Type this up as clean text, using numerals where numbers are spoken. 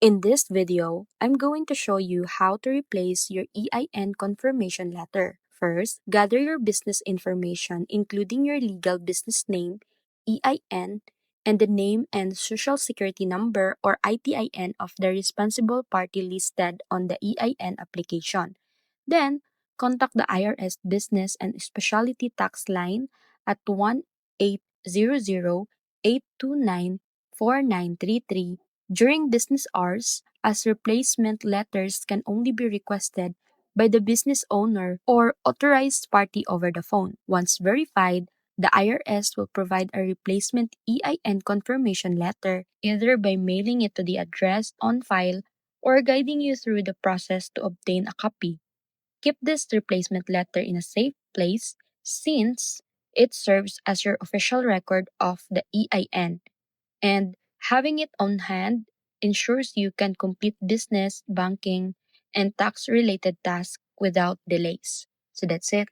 In this video, I'm going to show you how to replace your EIN confirmation letter. First, gather your business information including your legal business name, EIN, and the name and social security number or ITIN of the responsible party listed on the EIN application. Then, contact the IRS Business and Specialty Tax Line at 1-800-829-4933 during business hours, as replacement letters can only be requested by the business owner or authorized party over the phone. Once verified, the IRS will provide a replacement EIN confirmation letter either by mailing it to the address on file or guiding you through the process to obtain a copy. Keep this replacement letter in a safe place since it serves as your official record of the EIN, and having it on hand ensures you can complete business, banking, and tax related tasks without delays. So that's it.